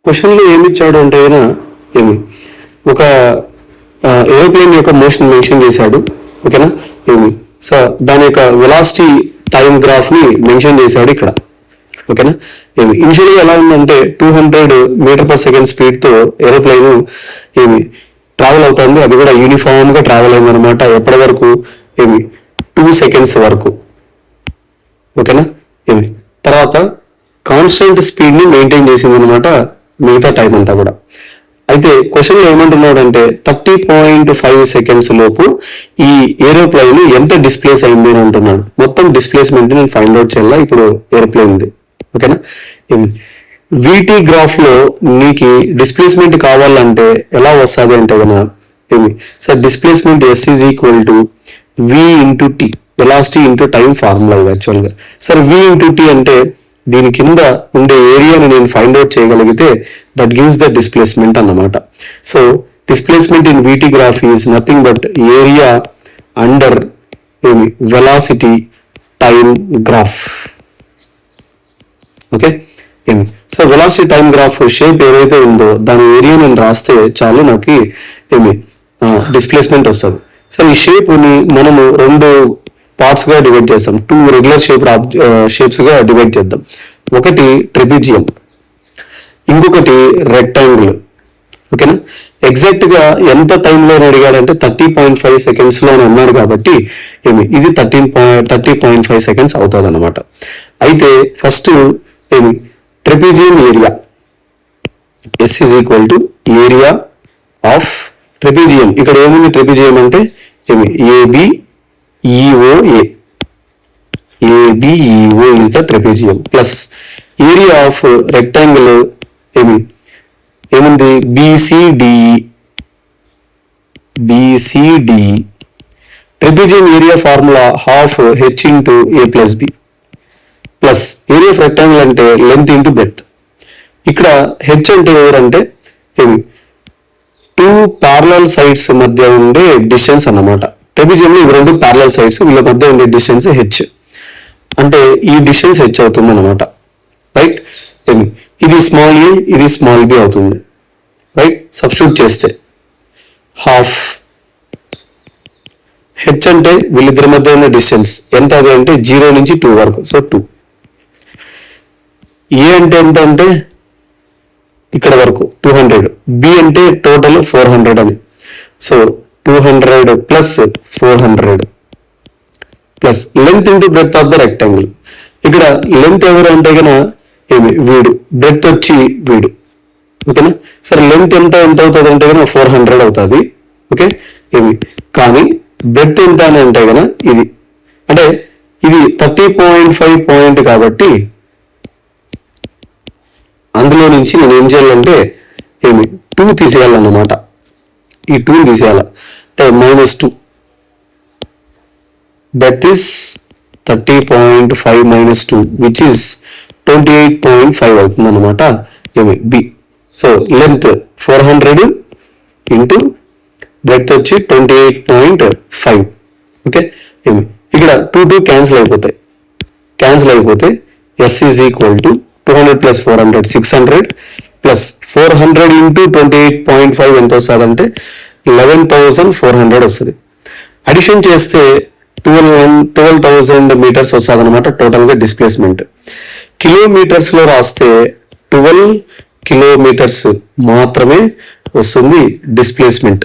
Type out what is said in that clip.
క్వశ్చన్లో ఏమి ఇచ్చాడు అంటే ఏమి ఒక ఏరోప్లేన్ యొక్క మోషన్ మెన్షన్ చేశాడు. ఓకేనా, ఏమి సో దాని యొక్క వెలాసిటీ టైం గ్రాఫ్ ని మెన్షన్ చేశాడు ఇక్కడ. ఓకేనా, ఏమి ఇనిషియల్గా ఎలా ఉందంటే 200 మీటర్/సెకండ్ స్పీడ్ తో ఏరోప్లేన్ ఏమి ట్రావెల్ అవుతుంది. అది కూడా యూనిఫామ్ గా ట్రావెల్ అయింది అనమాట. ఎప్పటి వరకు? ఏమి 2 సెకండ్స్ వరకు. ఓకేనా, ఏమి తర్వాత కాన్స్టెంట్ స్పీడ్ ని మెయింటైన్ చేసింది అనమాట మిగతా టైం అంతా కూడా. అయితే క్వశ్చన్ ఏమంటున్నాడు అంటే 30.5 సెకండ్స్ లోపు ఈ ఏరోప్లేన్ ఎంత డిస్ప్లేస్ అయింది అని అంటున్నాడు. మొత్తం డిస్ప్లేస్మెంట్ నేను ఫైండ్ అవుట్ చేయాలా ఇప్పుడు ఏరోప్లేన్ ఉంది. ఓకేనా, వీటీ గ్రాఫ్ లో నీకు డిస్ప్లేస్మెంట్ కావాలంటే ఎలా వస్తుంది అంటే ఏమి sir displacement S is equal to V into T, velocity into time formula ఇది యాక్చువల్గా. సార్ V ఇంటూ T అంటే దీని కింద ఉండే ఏరియాని నేను ఫైండ్ అవుట్ చేయగలిగితే దట్ గివ్స్ ద డిస్ప్లేస్మెంట్ అన్నమాట. So displacement in వీటీ graph is nothing but area under ఏమి వెలాసిటీ టైం గ్రాఫ్. ఓకే, ఏమి so velocity time graph shape ఏదైతే ఉందో దాని ఏరియా నేను రాస్తే చాలు నాకు ఏమి డిస్ప్లేస్మెంట్ వస్తుంది. సో ఈ షేప్ ని మనము 2 పార్ట్స్ గా డివైడ్ చేస్తాం. 2 రెగ్యులర్ షేప్స్ గా డివైడ్ చేద్దాం. ఒకటి ట్రెపిజియం, ఇంకొకటి రెక్టాంగిల్. ఓకేనా, ఎగ్జాక్ట్ గా ఎంత టైంలో అడిగాడంటే 30.5 సెకండ్స్ లో అన్నాడు కాబట్టి ఏమి ఇది 30.5 సెకండ్స్ అవుతుంది అనమాట. అయితే ఫస్ట్ ఏమి trapezium area S is equal to area of trapezium. ఇక్కడ ఏముంది ట్రెపిజియం అంటే ఏమి ABEOA, ABEO is the trapezium plus area of rectangle ఏముంది BCDE. Trapezium area formula half H into A plus B plus area of rectangle అంటే length into breadth. ఇక్కడ H అంటే ఎవరంటే ఏమి 2 ప్యారలల్ సైడ్స్ మధ్య ఉండే డిస్టెన్స్ అన్నమాట. ట్రెపిజియంలో ఇవి 2 ప్యారలల్ సైడ్స్, వీళ్ళ మధ్య ఉండే డిస్టెన్స్ H అంటే ఈ డిస్టెన్స్ H అవుతుంది అనమాట. రైట్, ఇది స్మాల్ a ఇది స్మాల్ b అవుతుంది. రైట్, సబ్స్టిట్యూట్ చేస్తే హాఫ్ H అంటే వీళ్ళిద్దరి మధ్య ఉన్న డిస్టెన్స్ ఎంత అది అంటే 0 నుంచి 2 వరకు, సో 2. a అంటే ఎంత అంటే ఇక్కడ వరకు 200, b అంటే టోటల్ 400 అని, so 200 plus 400 plus length into breadth of the rectangle. ఇక్కడ లెంత్ ఎవరు అంటే ఏమి వీడు, బ్రెడ్త్ వచ్చి వీడు. ఓకేనా, సరే లెంత్ ఎంత అవుతుంది అంటే 400 అవుతుంది. ఓకే, ఏమి కానీ బ్రెడ్త్ ఎంత అని అంటే ఇది అంటే ఇది 30.5 పాయింట్ కాబట్టి అందులో నుంచి నేను ఏం చేయాలంటే ఏమి 2 తీసేయాలన్నమాట. ఈ 2 తీసేయాల అంటే -2, దట్ ఈస్ 30.5 - 2 విచ్ ఈస్ 28.5 అవుతుంది అనమాట. ఏమి B. So length 400 into breadth వచ్చి 28.5. ఓకే, ఏమి ఇక్కడ 2 క్యాన్సిల్ అయిపోతే S is equal to 200 plus 400 600 plus 400 into 28.5 ఎంత వస్తుంది అంటే 11,400 వస్తుంది. అడిషన్ చేస్తే 12,000 మీటర్స్ వస్తుంది అనమాట టోటల్గా డిస్ప్లేస్మెంట్. కిలోమీటర్స్ లో రాస్తే 12 కిలోమీటర్స్ మాత్రమే వస్తుంది డిస్ప్లేస్మెంట్.